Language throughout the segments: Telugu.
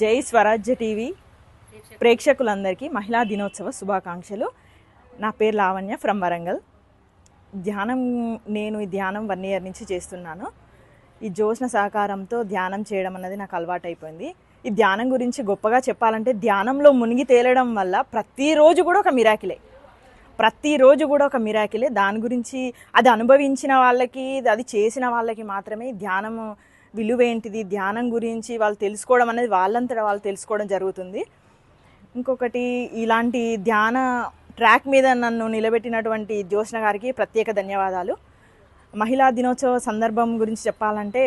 జై స్వరాజ్య టీవీ ప్రేక్షకులందరికీ మహిళా దినోత్సవ శుభాకాంక్షలు. నా పేరు లావణ్య ఫ్రమ్ వరంగల్. నేను ఈ ధ్యానం 1 year నుంచి చేస్తున్నాను. ఈ జ్యోత్స్న సహకారంతో ధ్యానం చేయడం అన్నది నాకు అలవాటు అయిపోయింది. ఈ ధ్యానం గురించి గొప్పగా చెప్పాలంటే ధ్యానంలో మునిగి తేలడం వల్ల ప్రతిరోజు కూడా ఒక మిరాకిలే. దాని గురించి అది అనుభవించిన వాళ్ళకి, అది చేసిన వాళ్ళకి మాత్రమే ధ్యానము విలువేంటిది, ధ్యానం గురించి వాళ్ళు తెలుసుకోవడం అనేది వాళ్ళంతటా వాళ్ళు తెలుసుకోవడం జరుగుతుంది. ఇంకొకటి, ఇలాంటి ధ్యాన ట్రాక్ మీద నన్ను నిలబెట్టినటువంటి జ్యోత్స్న గారికి ప్రత్యేక ధన్యవాదాలు. మహిళా దినోత్సవ సందర్భం గురించి చెప్పాలంటే,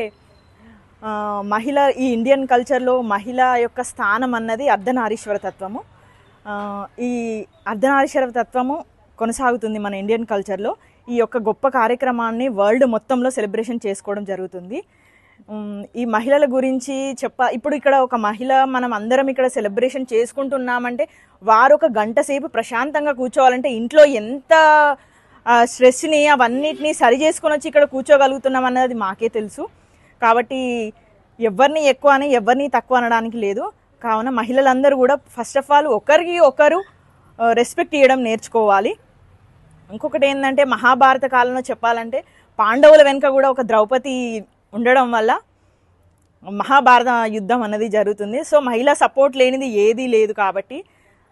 ఈ ఇండియన్ కల్చర్లో మహిళ యొక్క స్థానం అన్నది అర్ధనారీశ్వర తత్వము. ఈ అర్ధనారీశ్వర తత్వము కొనసాగుతుంది మన ఇండియన్ కల్చర్లో. ఈ యొక్క గొప్ప కార్యక్రమాన్ని వరల్డ్ మొత్తంలో సెలబ్రేషన్ చేసుకోవడం జరుగుతుంది. ఈ మహిళల గురించి ఇప్పుడు ఇక్కడ ఒక మహిళ, మనం అందరం ఇక్కడ సెలబ్రేషన్ చేసుకుంటున్నామంటే వారు ఒక గంట సేపు ప్రశాంతంగా కూర్చోవాలంటే ఇంట్లో ఎంత స్ట్రెస్ని అవన్నిటిని సరి చేసుకొని వచ్చి ఇక్కడ కూర్చోగలుగుతున్నాం అన్నది మాకే తెలుసు. కాబట్టి ఎవరిని ఎక్కువ అని ఎవరిని తక్కువ అనడానికి లేదు. కావున మహిళలందరూ కూడా ఫస్ట్ ఆఫ్ ఆల్ ఒకరికి ఒకరు రెస్పెక్ట్ ఇవ్వడం నేర్చుకోవాలి. ఇంకొకటి ఏంటంటే, మహాభారత కాలంలో చెప్పాలంటే పాండవుల వెనుక కూడా ఒక ద్రౌపది ఉండడం వల్ల మహాభారత యుద్ధం అన్నది జరుగుతుంది. సో మహిళా సపోర్ట్ లేనిది ఏదీ లేదు. కాబట్టి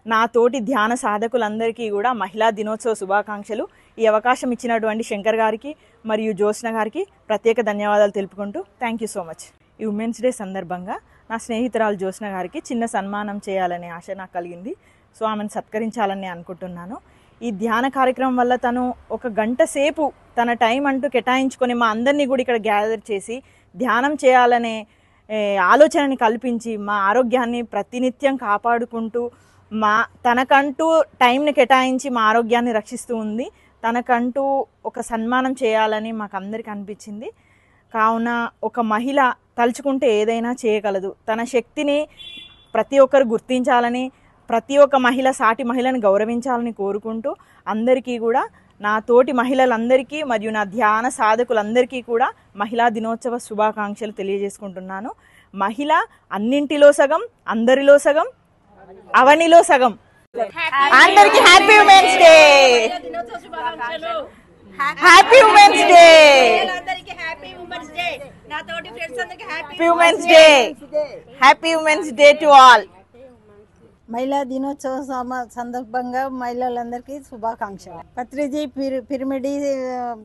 నా తోటి ధ్యాన సాధకులందరికీ కూడా మహిళా దినోత్సవ శుభాకాంక్షలు. ఈ అవకాశం ఇచ్చినటువంటి శంకర్ గారికి మరియు జ్యోత్స్న గారికి ప్రత్యేక ధన్యవాదాలు తెలుపుకుంటూ థ్యాంక్ యూ సో మచ్. ఈ ఉమెన్స్ డే సందర్భంగా నా స్నేహితురాలు జ్యోత్స్న గారికి చిన్న సన్మానం చేయాలనే ఆశ నాకు కలిగింది. సో ఆమెను సత్కరించాలని అనుకుంటున్నాను. ఈ ధ్యాన కార్యక్రమం వల్ల తను ఒక గంట సేపు తన టైం అంటూ కేటాయించుకొని మా అందరినీ కూడా ఇక్కడ గ్యాదర్ చేసి ధ్యానం చేయాలనే ఆలోచనని కల్పించి మా ఆరోగ్యాన్ని ప్రతినిత్యం కాపాడుకుంటూ తనకంటూ టైంని కేటాయించి మా ఆరోగ్యాన్ని రక్షిస్తూ ఉంది. తనకంటూ ఒక సన్మానం చేయాలని మాకు అందరికీ అనిపించింది. కావున ఒక మహిళ తలుచుకుంటే ఏదైనా చేయగలదు. తన శక్తిని ప్రతి ఒక్కరు గుర్తించాలని, ప్రతి ఒక్క మహిళ సాటి మహిళను గౌరవించాలని కోరుకుంటూ అందరికీ కూడా, నా తోటి మహిళలందరికీ మరియు నా ధ్యాన సాధకులందరికీ కూడా మహిళా దినోత్సవ శుభాకాంక్షలు తెలియజేసుకుంటున్నాను. మహిళ అన్నింటిలో సగం, అందరిలో సగం, అవనిలో సగం. అందరికీ happy women's day. Happy women's day. Happy women's day to all. మహిళా దినోత్సవం సందర్భంగా మహిళలందరికీ శుభాకాంక్షలు. పత్రిజీ పిరమిడ్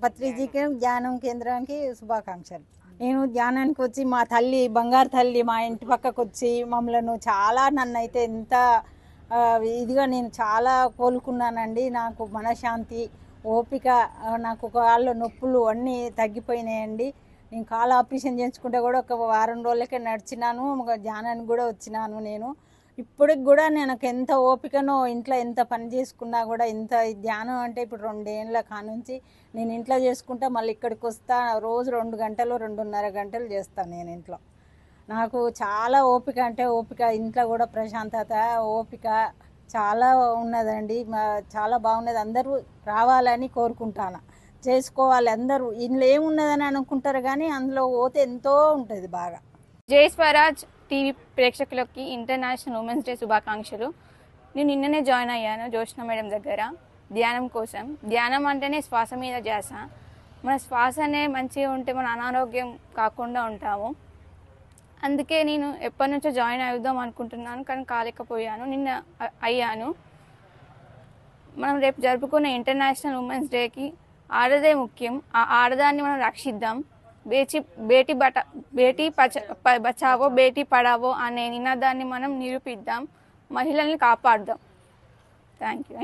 పత్రిజీకి ధ్యానం కేంద్రానికి శుభాకాంక్షలు. నేను ధ్యానానికి వచ్చి మా తల్లి, బంగారు తల్లి మా ఇంటి పక్కకు వచ్చి మమ్మల్ని నన్నైతే ఎంత ఇదిగా నేను చాలా కోలుకున్నానండి. నాకు మనశ్శాంతి, ఓపిక, నాకు కాళ్ళ నొప్పులు అన్నీ తగ్గిపోయినాయండి. నేను కాళ్ళ ఆపరేషన్ చేయించుకుంటే కూడా ఒక వారం రోజులకే నడిచినాను. ధ్యానానికి కూడా వచ్చినాను. నేను ఇప్పటికి కూడా నాకు ఎంత ఓపికనో, ఇంట్లో ఎంత పని చేసుకున్నా కూడా ఇంత ధ్యానం అంటే ఇప్పుడు 2 ఏళ్ళ కానుంచి నేను ఇంట్లో చేసుకుంటా, మళ్ళీ ఇక్కడికి వస్తా. రోజు 2 గంటలు 2.5 గంటలు చేస్తాను నేను ఇంట్లో. నాకు చాలా ఓపిక అంటే ఓపిక, ఇంట్లో కూడా ప్రశాంతత, ఓపిక చాలా ఉన్నదండి. చాలా బాగున్నది. అందరూ రావాలని కోరుకుంటాను, చేసుకోవాలి. అందరూ ఇందులో ఏమున్నదని అనుకుంటారు కానీ అందులో పోతే ఎంతో ఉంటుంది బాగా. జై స్వరాజ్ టీవీ ప్రేక్షకులకి ఇంటర్నేషనల్ ఉమెన్స్ డే శుభాకాంక్షలు. నేను నిన్ననే జాయిన్ అయ్యాను జ్యోత్స్న మేడం దగ్గర ధ్యానం కోసం. ధ్యానం అంటేనే శ్వాస మీద ధ్యాస. మన శ్వాసనే మంచిగా ఉంటే మన అనారోగ్యం కాకుండా ఉంటాము. అందుకే నేను ఎప్పటి నుంచో జాయిన్ అవుదాం అనుకుంటున్నాను, కానీ కాలేకపోయాను. నిన్న అయ్యాను. మనం రేపు జరుపుకునే ఇంటర్నేషనల్ ఉమెన్స్ డేకి ఆడదే ముఖ్యం. ఆ ఆడదాన్ని మనం రక్షిద్దాం. బేటీ బచావో బేటీ పడావో అనే నినాదాన్ని మనం నిరూపిద్దాం. మహిళల్ని కాపాడుదాం. Thank you.